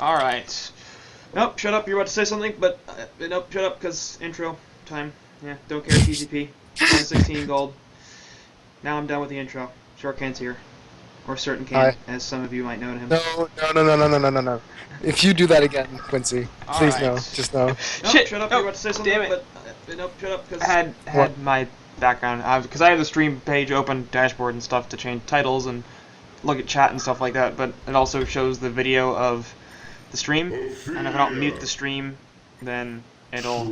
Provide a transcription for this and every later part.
Alright. Nope, shut up, you're about to say something, but nope, shut up, because intro time. Yeah, don't care, TZP. 116 gold. Now I'm done with the intro. Short Can's here. Or Certain Can, Hi. as some of you might know him. No. If you do that again, Quincy, please no. Alright. Just no. Nope, Shit! shut up, you're Oh, about to say something, damn it! but nope, shut up, because... I had What? my background because I have the stream page open, dashboard and stuff to change titles and look at chat and stuff like that. But it also shows the video of the stream, and if I don't mute the stream, then it'll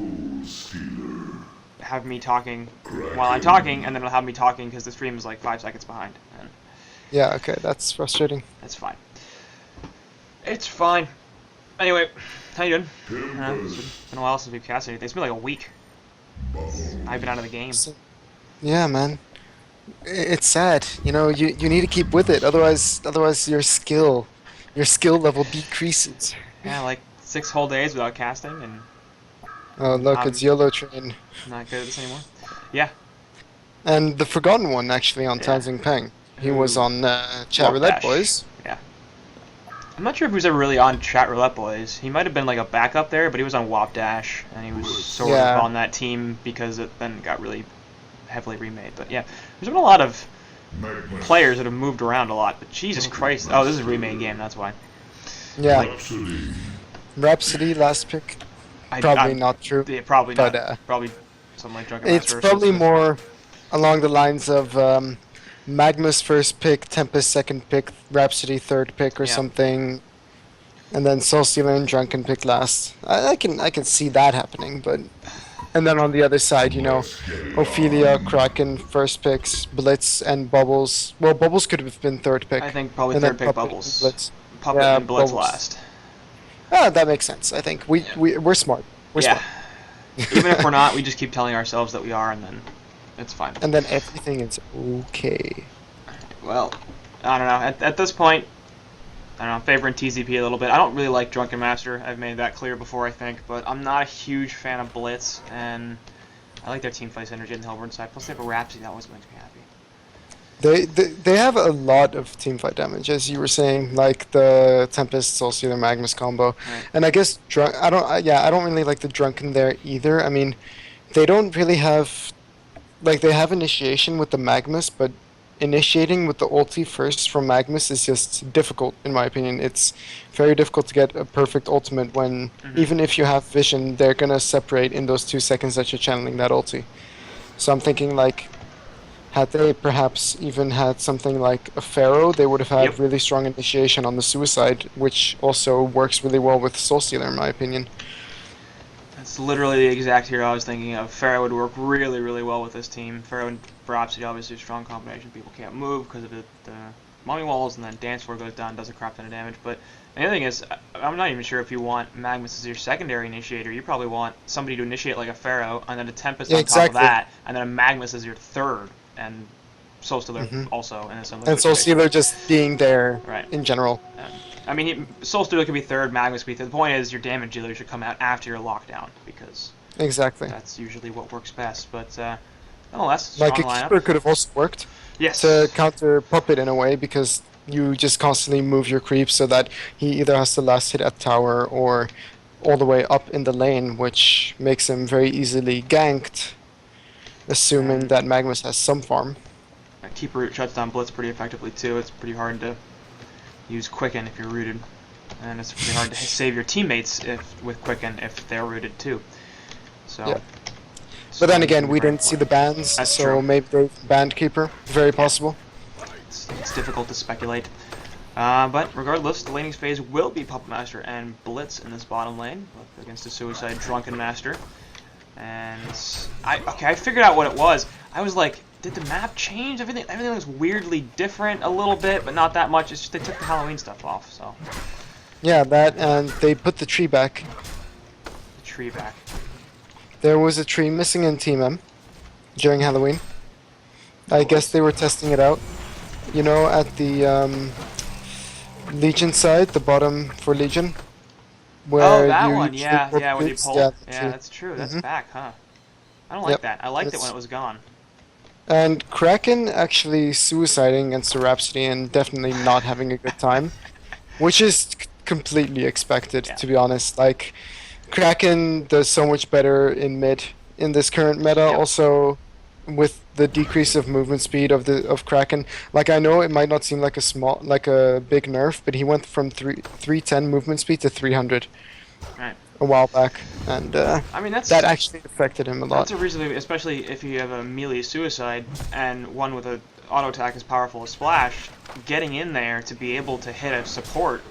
have me talking while I'm talking, and then it'll have me talking because the stream is like 5 seconds behind, and Yeah, okay, that's frustrating. that's fine. It's fine. Anyway, how you doing? It's been a while since we've casted anything. It's been like a week. I've been out of the game. So, yeah, man. It's sad. You know, you need to keep with it. Otherwise your skill level decreases. Yeah, like 6 whole days without casting, and Oh, look, I'm it's YOLO Train. not good at this anymore. Yeah. And the forgotten one, actually, on Yeah. TangZangPang. He was Who- on Chat Roulette Warpdash. Boys. Yeah. I'm not sure if he was ever really on Chat Roulette Boys. He might have been like a backup there, but he was on Wapdash, and he was sort Yeah. of on that team because it then got really heavily remade. But yeah, there's been a lot of players that have moved around a lot. But Jesus Christ! Oh, this is a remade game. That's why. Yeah. Like, Rhapsody, last pick. Probably not true. Yeah, probably but, not. Probably something like Drunken It's Master or probably something. more along the lines of Magma's first pick, Tempest second pick, Rhapsody third pick or Yeah. something, and then Soulstealer and Drunken pick last. I can see that happening, but and then on the other side, you know, Ophelia, Kraken first picks, Blitz and Bubbles. Well, Bubbles could have been third pick. I think probably and then third pick Puppet and Bubbles. Blitz. Puppet Yeah, and Blitz Bubbles. last. Ah, that makes sense. I think we're smart. We're Yeah. smart. Even if we're not, we just keep telling ourselves that we are, and then it's fine. And then everything is okay. Well, I don't know. At this point, I don't know. I'm favoring TZP a little bit. I don't really like Drunken Master. I've made that clear before, I think. But I'm not a huge fan of Blitz, and I like their team fight synergy in the Hellborn side. Plus, they have a Rhapsody that always makes me happy. They have a lot of teamfight damage, as you were saying, like the Tempest Soulstealer Magnus combo, Right. and I guess I don't really like the Drunken there either. I mean, they don't really have they have initiation with the Magnus, but initiating with the ulti first from Magnus is just difficult in my opinion. It's very difficult to get a perfect ultimate when even if you have vision, they're gonna separate in those 2 seconds that you're channeling that ulti. So I'm thinking like, had they perhaps even had something like a Pharaoh, they would have had Yep. really strong initiation on the Suicide, which also works really well with Soulstealer in my opinion. That's literally the exact hero I was thinking of. Pharaoh would work really, really well with this team. Pharaoh and Rhapsody, obviously, a strong combination. People can't move because of the mommy walls, and then Dance Floor goes down, does a crap ton of damage. But the other thing is, I'm not even sure if you want Magnus as your secondary initiator. You probably want somebody to initiate like a Pharaoh, and then a Tempest Yeah, on top of exactly. that, and then a Magnus as your third, and Soul Stealer also in a similar And situation. Soulstealer just being there Right. in general. I mean, Soul Stealer could be third, Magnus could be third. The point is, your damage dealer should come out after your lockdown, because Exactly. that's usually what works best. But nonetheless, strong Like a lineup. keeper could have also worked Yes. to counter Puppet in a way, because you just constantly move your creep so that he either has the last hit at tower or all the way up in the lane, which makes him very easily ganked, assuming that Magnus has some farm. Keeper shuts down Blitz pretty effectively too. It's pretty hard to use Quicken if you're rooted, and it's pretty hard to save your teammates with Quicken if they're rooted too. So. Yeah. But then again, we didn't see the bans, That's so true. maybe they banned Keeper. Very possible. It's difficult to speculate. But regardless, the laning phase will be Puppet Master and Blitz in this bottom lane, both against the Suicide Drunken Master. And I figured out what it was. I was like, did the map change? Everything looks weirdly different a little bit, but not that much. It's just they took the Halloween stuff off, so Yeah, that, and they put the tree back. the tree back. There was a tree missing in Team M during Halloween. I guess they were testing it out. You know, at the Legion side, the bottom for Legion, where Oh, that you one, usually yeah, put when you creeps. pull. Yeah, Yeah, that's true. That's Mhm. back, huh? I don't like Yep. that. I liked it It's- when it was gone. And Kraken actually suiciding against the Rhapsody and definitely not having a good time, which is completely expected, Yeah. to be honest. Like, Kraken does so much better in mid in this current meta. Yep. Also, with the decrease of movement speed of Kraken, like I know it might not seem like a big nerf, but he went from 310 movement speed to 300 Right. a while back, and I mean, that actually affected him a that's lot. a reason, especially if you have a melee suicide and one with a auto attack as powerful as Splash. Getting in there to be able to hit a support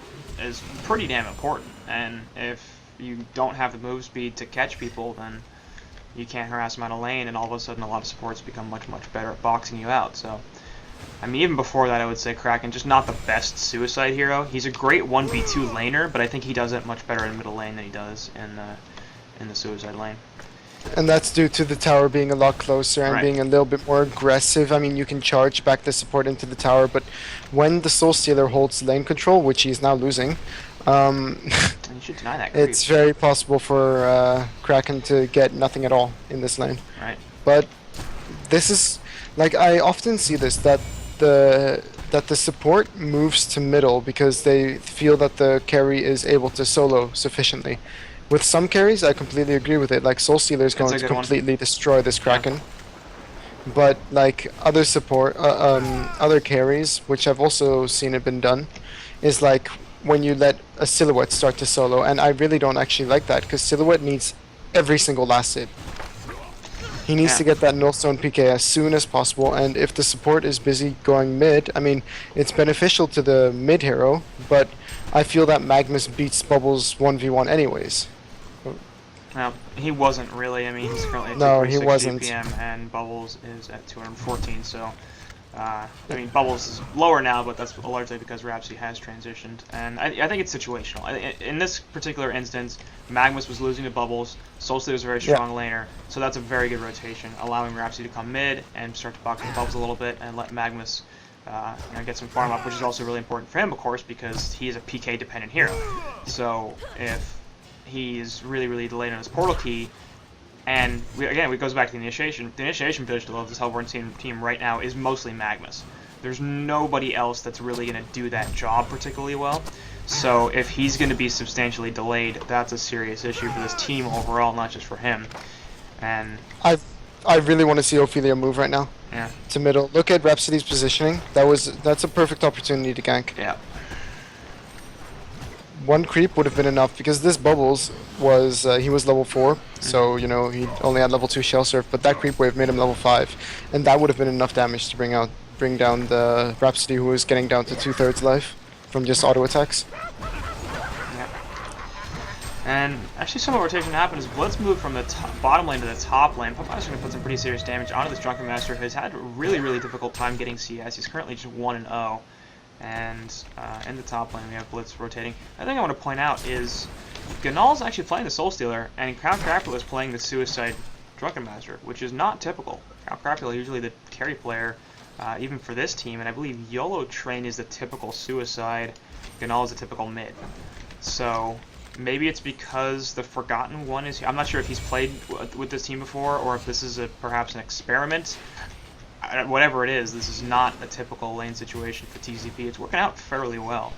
is pretty damn important. And if you don't have the move speed to catch people, then you can't harass them out of lane, and all of a sudden a lot of supports become much better at boxing you out. So, I mean, even before that, I would say Kraken just not the best suicide hero. He's a great 1v2 laner, but I think he does it much better in middle lane than he does in the suicide lane. And that's due to the tower being a lot closer and Right. being a little bit more aggressive. I mean, you can charge back the support into the tower, but when the Soul Stealer holds lane control, which he's now losing, And you should deny that creep. it's very possible for Kraken to get nothing at all in this lane. Right. But this is, like, I often see this, that the support moves to middle because they feel that the carry is able to solo sufficiently. With some carries, I completely agree with it. Like, Soul Stealer is That's going a to good one. completely destroy this Kraken. But like other support, other carries, which I've also seen it been done, is like when you let a Silhouette start to solo, and I really don't actually like that because Silhouette needs every single last hit. He needs Yeah. to get that Nullstone PK as soon as possible, and if the support is busy going mid, I mean, it's beneficial to the mid hero, but I feel that Magnus beats Bubbles 1v1 anyways. Well, he wasn't really. I mean, he's currently at No, he 260 wasn't. PM, and Bubbles is at 214. So, I mean, Bubbles is lower now, but that's largely because Rhapsody has transitioned. And I think it's situational. In this particular instance, Magnus was losing to Bubbles. Soulstealer is a very strong laner, so that's a very good rotation, allowing Rhapsody to come mid and start to box with Bubbles a little bit and let Magnus get some farm up, which is also really important for him, of course, because he is a PK dependent hero. So if he's really delayed on his portal key, and it goes back to the initiation. The initiation position of this Hellborn team right now is mostly Magnus. There's nobody else that's really going to do that job particularly well. So if he's going to be substantially delayed, that's a serious issue for this team overall, not just for him. And I really want to see Ophelia move right now. Yeah. To middle. Look at Rhapsody's positioning. That's a perfect opportunity to gank. Yeah. One creep would have been enough because this Bubbles was he was level 4, so you know he only had level 2 shell surf, but that creep wave made him level 5, and that would have been enough damage to bring down the Rhapsody, who was getting down to 2/3 life from just auto attacks. Yeah. And actually, some rotation happened as Blitz moved from the bottom lane to the top lane. Pupmaster's going to put some pretty serious damage onto this Drunken Master, who's had a really difficult time getting CS. He's currently just 1-0. And in the top lane, we have Blitz rotating. Another thing I want to point out is Ganal's actually playing the Soul Stealer, and Count Crapula is playing the Suicide Drunken Master, which is not typical. Count Crapula usually the carry player, even for this team, and I believe YOLO Train is the typical Suicide, Ganal is the typical mid. So maybe it's because the Forgotten one is. I'm not sure if he's played with this team before, or if this is perhaps an experiment. Whatever it is, this is not a typical lane situation for TZP. It's working out fairly well,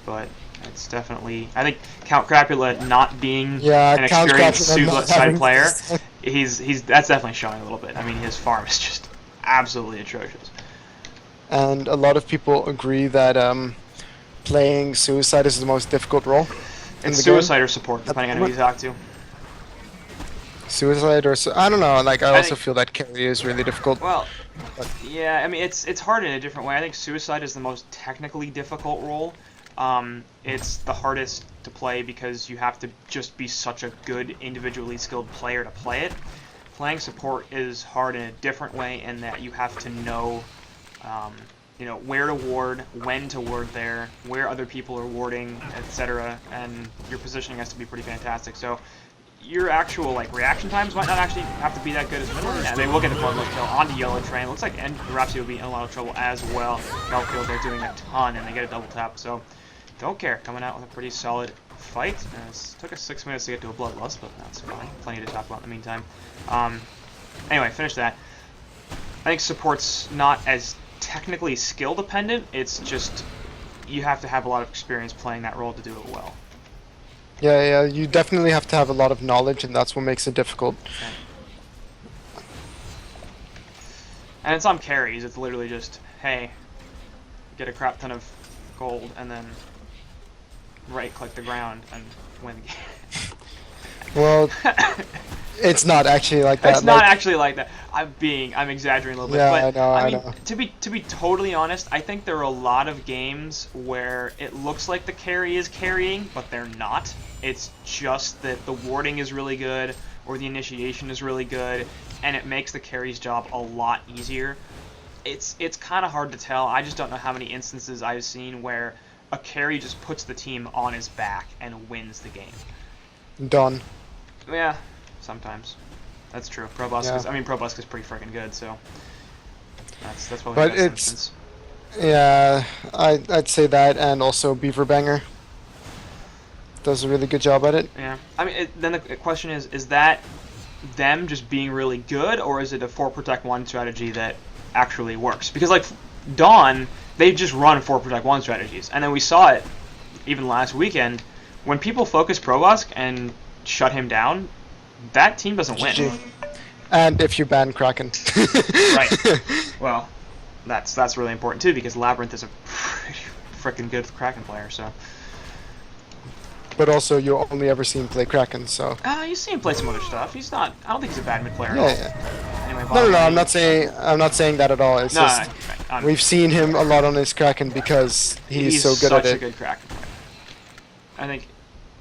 but it's definitely. I think Count Crapula not being an experienced suicide player, that's definitely showing a little bit. I mean, his farm is just absolutely atrocious. And a lot of people agree that playing Suicide is the most difficult role. It's Suicide or support, depending on who you talk to. Suicide or I don't know. Like I also feel that carry is really difficult. Well, yeah, I mean it's hard in a different way. I think Suicide is the most technically difficult role. It's the hardest to play because you have to just be such a good individually skilled player to play it. Playing support is hard in a different way in that you have to know, where to ward, when to ward there, where other people are warding, etc. And your positioning has to be pretty fantastic. So your actual reaction times might not actually have to be that good as middle. Yeah, they will get the bloodless kill onto Yellow Train. Looks like Rhapsody will be in a lot of trouble as well. Battlefield, they're doing a ton, and they get a double tap. So Don't Care coming out with a pretty solid fight. It took us 6 minutes to get to a bloodlust, but that's fine. Plenty to talk about in the meantime. Anyway, finish that. I think support's not as technically skill dependent. It's just you have to have a lot of experience playing that role to do it well. Yeah, you definitely have to have a lot of knowledge, and that's what makes it difficult. And in some carries, it's literally just, hey, get a crap ton of gold, and then right-click the ground and win the game. Well, it's not actually like that. It's not actually like that. I'm exaggerating a little bit. Yeah, But I I know. mean, to be totally honest, I think there are a lot of games where it looks like the carry is carrying, but they're not. It's just that the warding is really good, or the initiation is really good, and it makes the carry's job a lot easier. It's kind of hard to tell. I just don't know how many instances I've seen where a carry just puts the team on his back and wins the game. Done. Yeah, sometimes. That's true. Proboscis, Yeah. I mean, Proboscis is pretty freaking good, so that's probably But the best it's- instance. Yeah, I'd say that, and also Beaver Banger does a really good job at it. Yeah. I mean, then the question is that them just being really good, or is it a 4 protect 1 strategy that actually works? Because, like, Dawn, they just run 4 protect 1 strategies, and then we saw it even last weekend. When people focus Provosk and shut him down, that team doesn't win. GG. And if you ban Kraken. Right. Well, that's really important too, because Labyrinth is a pretty freaking good Kraken player. So. But also, you only ever see him play Kraken, so. You see him play some other stuff. He's not. I don't think he's a bad mid player at all. Yeah. Anyway, No, bottom I'm not saying that at all. It's No, just we've seen him a lot on his Kraken because he's so good at such a it. good Kraken player. I think.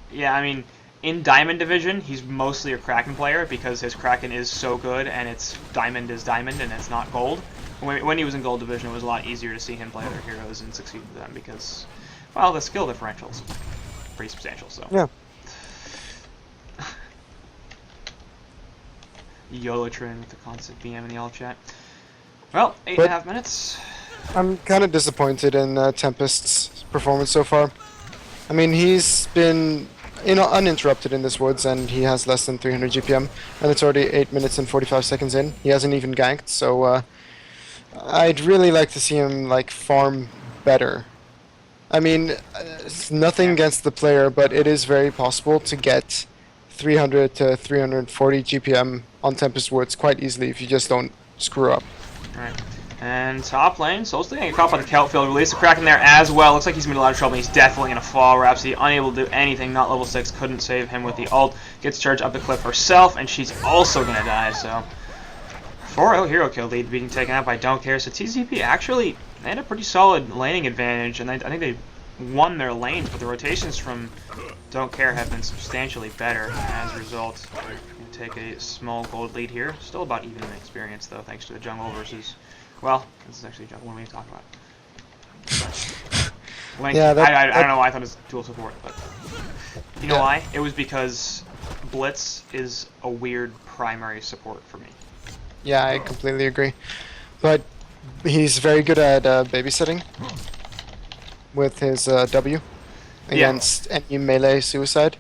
Yeah, I mean, in Diamond Division, he's mostly a Kraken player because his Kraken is so good, and it's Diamond is Diamond, and it's not Gold. When he was in Gold Division, it was a lot easier to see him play other heroes and succeed with them because, well, the skill differential's pretty substantial. So. Yeah. YOLOtrin with the constant BM in the all chat. Well, 8.5 minutes. I'm kind of disappointed in Tempest's performance so far. I mean, he's been uninterrupted in this woods, and he has less than 300 GPM, and it's already 8 minutes and 45 seconds in. He hasn't even ganked, so I'd really like to see him like farm better. I mean, it's nothing against the player, but it is very possible to get 300 to 340 GPM on Tempest Woods quite easily if you just don't screw up. Alright. And top lane, Soul's getting caught by the Kelp field. Release the Kraken there as well. Looks like he's made a lot of trouble. He's definitely going to fall. Rhapsody unable to do anything. Not level 6. Couldn't save him with the ult. Gets charged up the cliff herself, and she's also going to die. So 4-0 hero kill lead being taken out by Don't Care. So TZP actually they had a pretty solid laning advantage, and I think they won their lanes, but the rotations from Don't Care have been substantially better. As a result, they're going to take a small gold lead here. Still about even in experience, though, thanks to the jungle versus... Well, this is actually a jungle. What are we talking about? Link, Yeah, I don't know why I thought it was dual support, but... You know why? It was because Blitz is a weird primary support for me. Yeah, I completely agree. But he's very good at babysitting with his W against any melee suicide.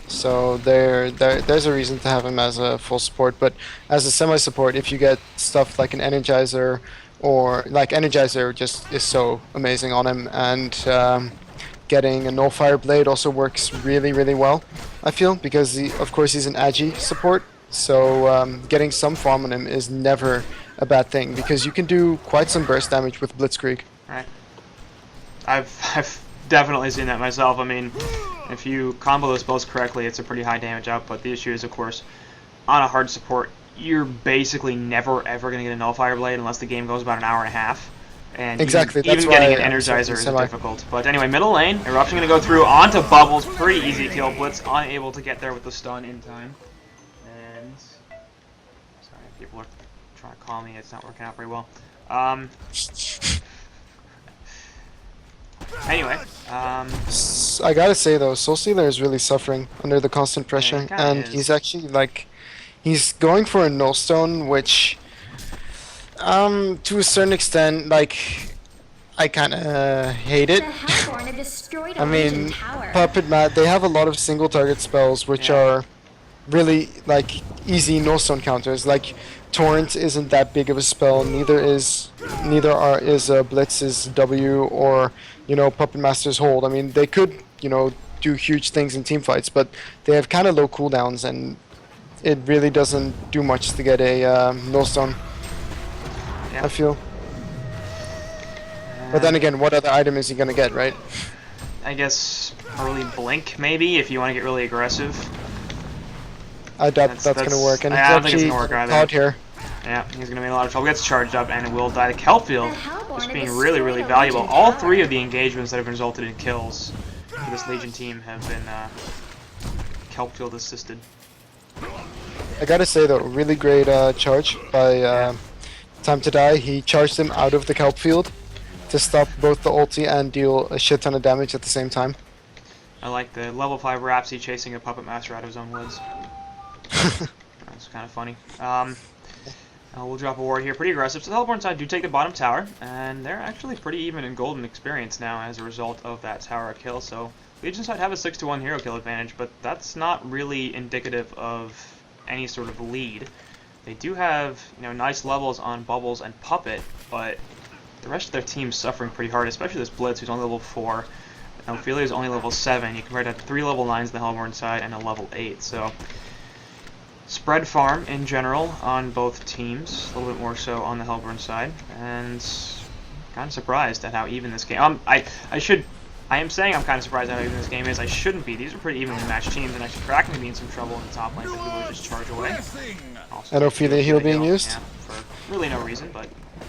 So there's a reason to have him as a full support, but as a semi-support, if you get stuff like an Energizer, or like Energizer just is so amazing on him, and getting a Nullfire Blade also works really, really well, I feel, because of course he's an Agi support, so getting some farm on him is never a bad thing, because you can do quite some burst damage with Blitzkrieg. Right. I've definitely seen that myself. I mean, if you combo those spells correctly, it's a pretty high damage output. The issue is, of course, on a hard support, you're basically never ever going to get a Nullfire Blade unless the game goes about an hour and a half. And exactly, even that's getting why an Energizer is difficult. But anyway, middle lane, Eruption going to go through onto Bubbles. Pretty easy kill. Blitz unable to get there with the stun in time. And sorry, people are trying to call me. It's not working out very well. Anyway, I gotta say though, Soulstealer is really suffering under the constant pressure, he kinda and is. he's actually like, he's going for a nullstone, which, to a certain extent, like, I kinda hate it. I mean, Puppet Mat, they have a lot of single target spells, which Yeah. are really like easy nullstone counters. Like Torrent isn't that big of a spell. Neither is Blitz's W or Puppet Master's Hold. I mean, they could do huge things in team fights, but they have kind of low cooldowns, and it really doesn't do much to get a nullstone. Yeah. I feel. But then again, what other item is he gonna get, right? I guess early blink maybe if you want to get really aggressive. I doubt that's gonna work. And I he's don't think it's actually gonna work either. caught here. Yeah, he's gonna be in a lot of trouble. Gets charged up and it will die. The Kelpfield just being really, really destroyed a valuable. Legion All tower. 3 of the engagements that have resulted in kills for this Legion team have been Kelpfield assisted. I gotta say though, really great charge by Time to Die. He charged him out of the kelp field to stop both the ulti and deal a shit ton of damage at the same time. I like the level 5 Rhapsody chasing a Puppet Master out of his own woods. That's kind of funny. We'll drop a ward here. Pretty aggressive. So the Hellborn side do take the bottom tower, and they're actually pretty even in golden experience now as a result of that tower kill. So Legion side have a 6-1 hero kill advantage, but that's not really indicative of any sort of lead. They do have nice levels on Bubbles and Puppet, but the rest of their team's suffering pretty hard, especially this Blitz, who's only level 4. Ophelia is only level 7. You compare that to 3 level 9s on the Hellborn side and a level 8. So spread farm in general on both teams, a little bit more so on the Hellborn side, and kind of surprised at how even this game. I am saying I'm kind of surprised at how even this game is. I shouldn't be. These are pretty evenly matched teams, and actually Kraken can be in some trouble in the top lane that people would just charge away. Also, And Ophelia heal being used? Yeah, for really no reason, but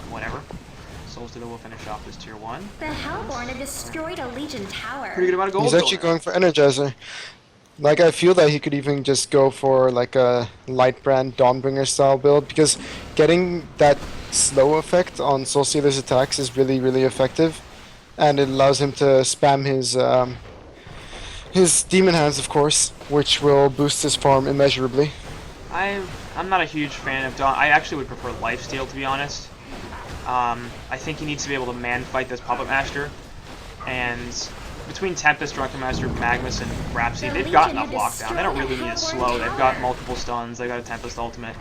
whatever. Solstice will finish off this tier 1. The Hellborn have destroyed a Legion tower. Pretty good amount of gold. He's actually going for Energizer. Like, I feel that he could even just go for like a Lightbrand Dawnbringer style build, because getting that slow effect on Soul Stealer's attacks is really, really effective, and it allows him to spam his Demon Hands, of course, which will boost his farm immeasurably. I'm not a huge fan of Dawn. I actually would prefer Lifesteal, to be honest. I think he needs to be able to man fight this Puppet Master, and between Tempest, Drunken Master, Magnus, and Rhapsody, they've got enough lockdown. They don't really need a slow. They've got multiple stuns. They've got a Tempest ultimate.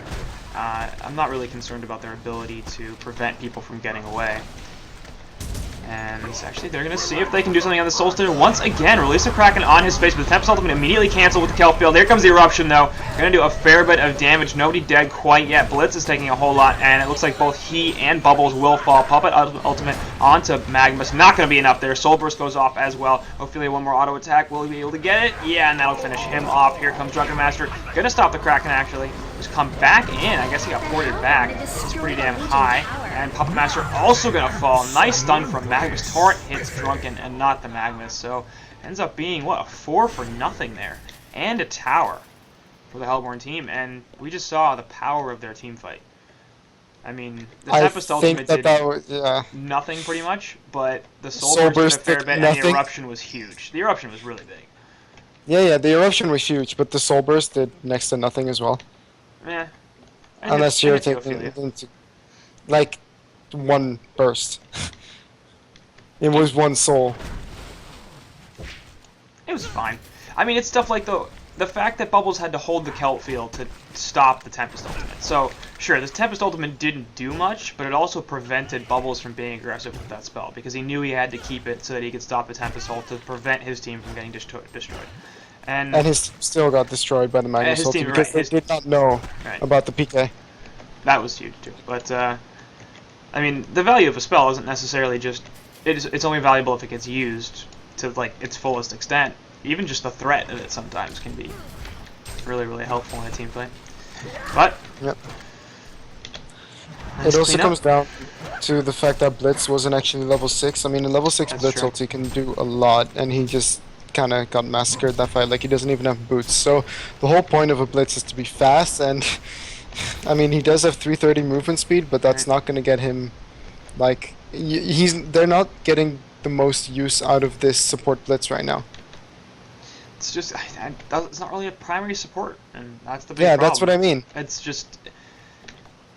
I'm not really concerned about their ability to prevent people from getting away. And actually, they're going to see if they can do something on the Soul Stone. Once again, release the Kraken on his face, but the Tempest ultimate immediately canceled with the Kelpfield. There comes the Eruption, though. Going to do a fair bit of damage. Nobody dead quite yet. Blitz is taking a whole lot, and it looks like both he and Bubbles will fall. Puppet ultimate onto Magnus. Not going to be enough there. Soul Burst goes off as well. Ophelia, one more auto attack. Will he be able to get it? Yeah, and that'll finish him off. Here comes Drunken Master. Going to stop the Kraken, actually. Just come back in. I guess he got ported back. It's pretty damn high. And Puppet Master also going to fall. Nice stun from Magnus. Torrent hits Drunken and not the Magnus. So ends up being, what, a 4-for-0 there. And a tower for the Hellborn team. And we just saw the power of their team fight. I mean, the Tempest ultimate did nothing pretty much, but the Soul Burst did a fair bit, and the Eruption was huge. The Eruption was really big. Yeah, the Eruption was huge, but the Soul Burst did next to nothing as well. Yeah. Unless you're taking it into, like, one burst. It was one soul. It was fine. I mean, it's stuff like the fact that Bubbles had to hold the Kelp field to stop the Tempest ultimate. So, sure, this Tempest ultimate didn't do much, but it also prevented Bubbles from being aggressive with that spell, because he knew he had to keep it so that he could stop the Tempest ult to prevent his team from getting destroyed. And his still got destroyed by the Magnus ultimate because they did not know about the PK. That was huge too. But I mean, the value of a spell isn't necessarily just it's only valuable if it gets used to like its fullest extent. Even just the threat of it sometimes can be really, really helpful in a team fight. But yep. It also comes down to the fact that Blitz wasn't actually level 6. I mean, a level 6 Blitz ulti can do a lot, and he just kind of got massacred that fight. Like, he doesn't even have boots. So the whole point of a Blitz is to be fast, and I mean, he does have 330 movement speed, but that's not going to get him, like, they're not getting the most use out of this support Blitz right now. It's just, it's not really a primary support, and that's the big problem. Yeah, that's what I mean. It's just,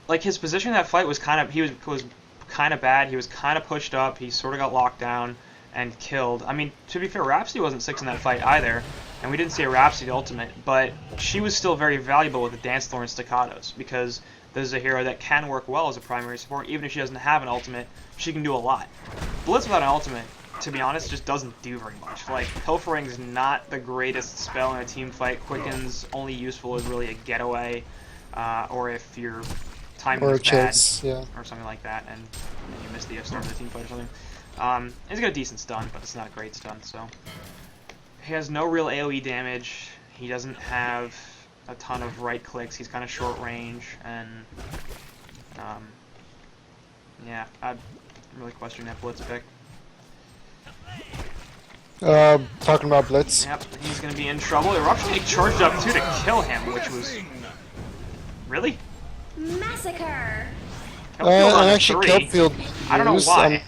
like, his position in that fight was kind of, he was kind of bad. He was kind of pushed up. He sort of got locked down, and killed. I mean, to be fair, Rhapsody wasn't 6 in that fight either, and we didn't see a Rhapsody ultimate, but she was still very valuable with the Dance Floor and Staccatos, because this is a hero that can work well as a primary support. Even if she doesn't have an ultimate, she can do a lot. Blitz without an ultimate, to be honest, just doesn't do very much. Like, Pilfering is not the greatest spell in a team fight. Quicken's only useful as really a getaway, or if your timing is bad, yeah, or something like that, and you miss the start of the team fight or something. He's got a decent stun, but it's not a great stun, so. He has no real AoE damage. He doesn't have a ton of right clicks. He's kind of short range, and yeah, I'm really questioning that Blitz pick. Talking about Blitz. Yep, he's gonna be in trouble. Eruption Egg charged up too to kill him, which was really Massacre. Kelpfield on And a actually, 3. Kelpfield. I don't know used, why.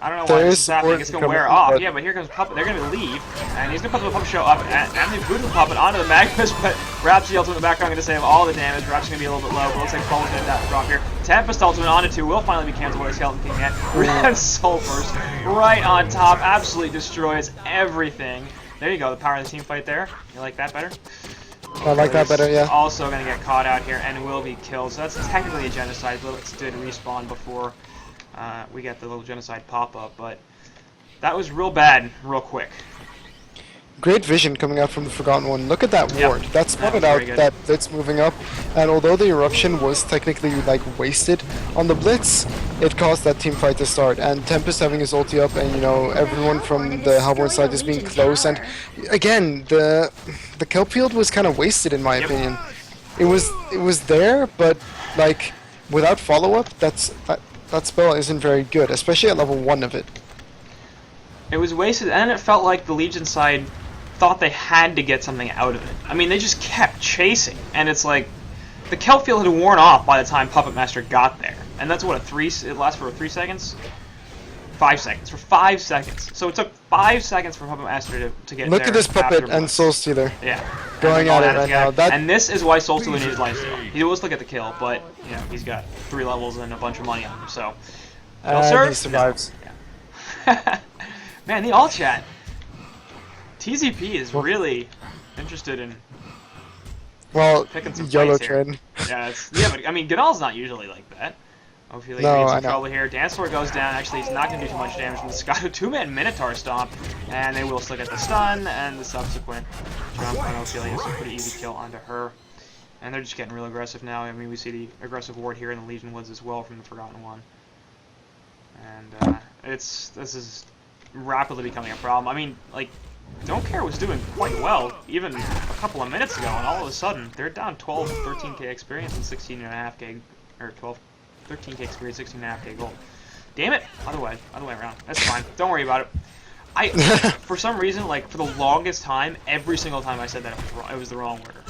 I don't know why there this is is happening. support It's gonna coming, wear off. but- Yeah, but here comes Puppet. They're gonna leave, and he's gonna put the Puppet Show up, and they booted the Puppet onto the Magnus, but Rhapsody ultimate in the background gonna save all the damage. Rhapsody's gonna be a little bit low, but looks like Paul's gonna drop here. Tempest ultimate onto 2 will finally be canceled by Skeleton King yet. Red Soul Burst right on top, absolutely destroys everything. There you go, the power of the team fight there. You like that better? I like that better, yeah. Also gonna get caught out here and will be killed. So that's technically a genocide, but it did respawn before we get the little genocide pop-up, but that was real bad, real quick. Great vision coming out from the Forgotten One. Look at that Yep. ward. That spotted That was out very good. that Blitz moving up, and although the eruption was technically like wasted on the Blitz, it caused that team fight to start. And Tempest having his ulti up, and you know everyone from the Hellborn side just being close. And again, the Kelpfield was kind of wasted in my Yep. opinion. It was there, but like without follow up, that spell isn't very good, especially at level 1 of it. It was wasted, and it felt like the Legion side thought they had to get something out of it. I mean, they just kept chasing, and it's like the Kelpfield had worn off by the time Puppet Master got there, and that's what it lasts for 3 seconds, 5 seconds, for 5 seconds. So it took 5 seconds for Puppet Master to get Look there at this Puppet after and Blitz. Soul Stealer. Yeah, Going And they're at it right now. together. And this is why Soul Stealer needs lifesteal. He will still get the kill, but you know he's got 3 levels and a bunch of money on him. So, well, And sir, he survives. Yeah. Man, the all chat. TZP is really interested in Well, picking some YOLO fights here. trade. Yeah, but I mean, Ganal's not usually like that. Hopefully, No, he gets I in know. trouble here. Dance Floor goes down. Actually, he's not going to do too much damage from the Sky. 2-man Minotaur Stomp, and they will still get the stun and the subsequent jump on Ophelia. So, pretty easy kill onto her. And they're just getting real aggressive now. I mean, we see the aggressive ward here in the Legion Woods as well from the Forgotten One. And this is rapidly becoming a problem. I mean, like, Don't Care was doing quite well even a couple of minutes ago, and all of a sudden they're down 12, 13k experience and 16.5k, or 12, 13k experience, 16.5k gold. Damn it! Other way around. That's fine. Don't worry about it. For some reason, like for the longest time, every single time I said that it was the wrong order.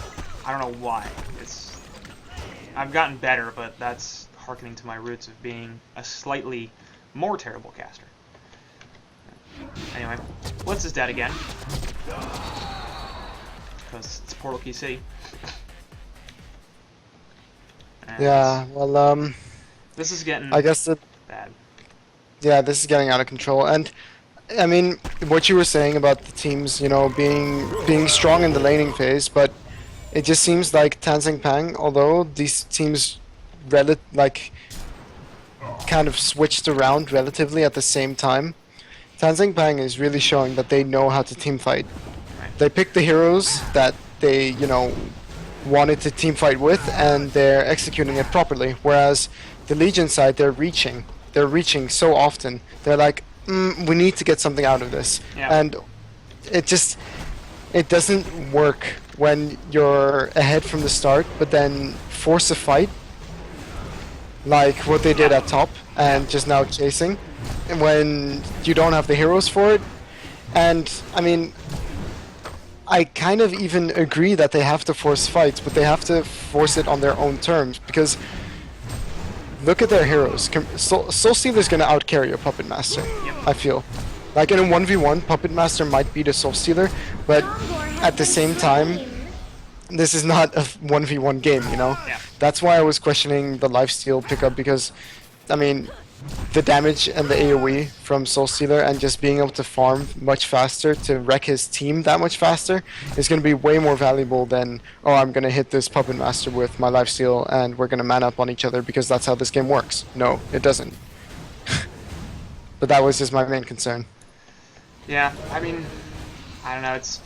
I don't know why. I've gotten better, but that's hearkening to my roots of being a slightly more terrible caster. Anyway, Blitz is dead again. Because it's Portal Key City. And Yeah, well, this is getting I guess that, bad. yeah, this is getting out of control. And I mean, what you were saying about the teams, you know, being strong in the laning phase, but it just seems like TangZangPang, although these teams kind of switched around relatively at the same time, TangZangPang is really showing that they know how to team fight. Right. They picked the heroes that they, you know, wanted to team fight with, and they're executing it properly. Whereas the Legion side, they're reaching so often. They're like, we need to get something out of this, Yeah. and it doesn't work when you're ahead from the start, but then force a fight, like what they did at top, and just now chasing, and when you don't have the heroes for it. And I mean, I kind of even agree that they have to force fights, but they have to force it on their own terms, because look at their heroes. Soul Stealer's gonna outcarry a Puppet Master, Yep. I feel. Like in a 1v1, Puppet Master might beat a Soul Stealer, but at the same time, this is not a 1v1 game, you know? Yeah. That's why I was questioning the lifesteal pickup, because, I mean, the damage and the AoE from Soul Stealer and just being able to farm much faster to wreck his team that much faster is going to be way more valuable than, oh, I'm going to hit this Puppet Master with my lifesteal and we're going to man up on each other because that's how this game works. No, it doesn't. But that was just my main concern. Yeah, I mean, I don't know. It's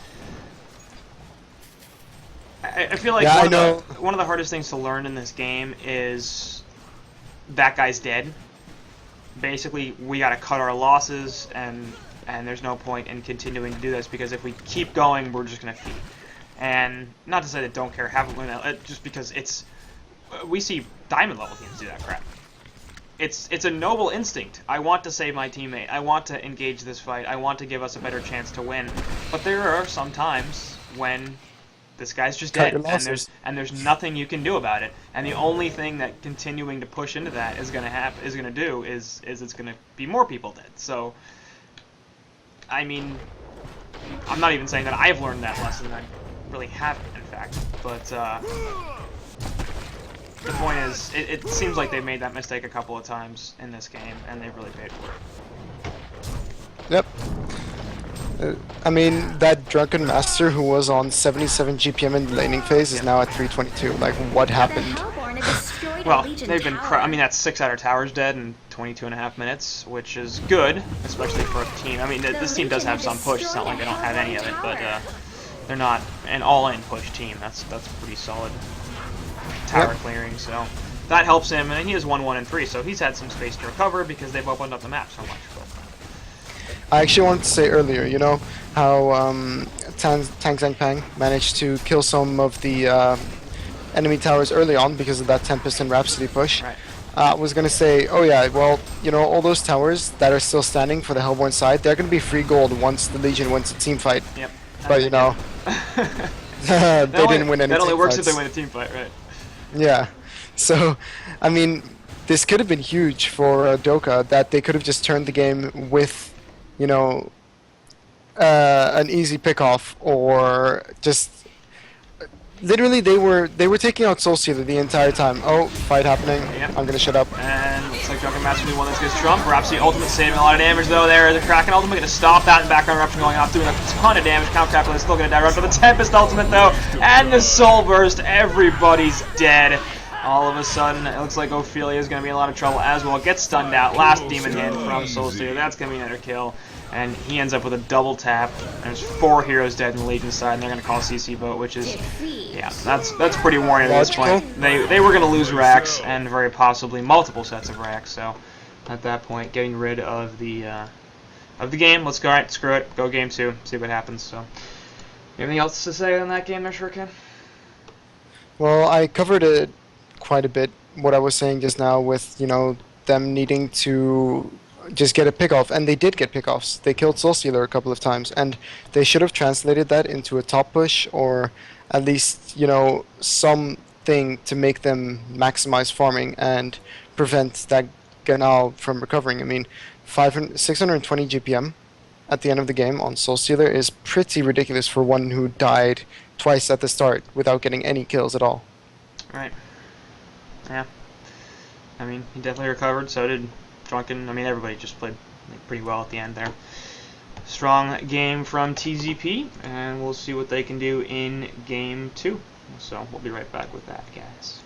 I feel like Yeah, one of the hardest things to learn in this game is that guy's dead. Basically, we got to cut our losses, and there's no point in continuing to do this because if we keep going, we're just gonna feed. And not to say that Don't Care haven't won that, just because we see diamond level teams do that crap. It's a noble instinct. I want to save my teammate. I want to engage this fight. I want to give us a better chance to win. But there are some times when this guy's just dead, and there's nothing you can do about it. And the only thing that continuing to push into that is gonna do is it's gonna be more people dead. So, I mean, I'm not even saying that I've learned that lesson. I really haven't, in fact. But the point is, it seems like they've made that mistake a couple of times in this game, and they've really paid for it. Yep. I mean, that Drunken Master who was on 77 GPM in the laning phase is now at 322. Like, what happened? Well, they've been. I mean, that's 6 out of towers dead in 22.5 minutes, which is good, especially for a team. I mean, this team does have some push. It's not like they don't have any of it, but they're not an all-in push team. That's pretty solid tower clearing. So that helps him, and he has 1, 1, and 3, so he's had some space to recover because they've opened up the map so much. But I actually wanted to say earlier, you know, how TangZangPang managed to kill some of the enemy towers early on because of that Tempest and Rhapsody push. Right. I was going to say, oh yeah, well, you know, all those towers that are still standing for the Hellborn side, they're going to be free gold once the Legion wins a team fight. Yep. But, you know, they didn't win any That only team works fights. if they win a team fight, right? Yeah. So, I mean, this could have been huge for DoCa, that they could have just turned the game with, you know, an easy pickoff, or just literally they were taking out Soul Stealer the entire time. Oh, fight happening. Yep. I'm gonna shut up. And looks like Drunken Master one that's gets Trump. Rhapsody ultimate saving a lot of damage though there. The Kraken ultimate gonna stop that, and background eruption going off, doing a ton of damage. Count Crackle is still gonna die right for the Tempest ultimate though. And the Soul Burst, everybody's dead. All of a sudden, it looks like Ophelia is going to be in a lot of trouble as well. Gets stunned out. Last Demon Hand from Soul Stealer. That's going to be another kill. And he ends up with a double tap. There's 4 heroes dead in the Legion side, and they're going to call CC vote, which is, yeah, that's pretty warning at this point. They were going to lose racks, and very possibly multiple sets of racks. So at that point, getting rid of the game. Let's go. Alright, screw it. Go game 2. See what happens. So, anything else to say on that game, there, Shuriken? Well, I covered it quite a bit, what I was saying just now, with, you know, them needing to just get a pickoff, and they did get pickoffs. They killed Soul Stealer a couple of times, and they should have translated that into a top push, or at least, you know, something to make them maximize farming and prevent that Ganal from recovering. I mean, 620 GPM at the end of the game on Soul Stealer is pretty ridiculous for one who died twice at the start without getting any kills at all. Right. Yeah. I mean, he definitely recovered, so did Drunken. I mean, everybody just played pretty well at the end there. Strong game from TZP, and we'll see what they can do in game 2. So we'll be right back with that, guys.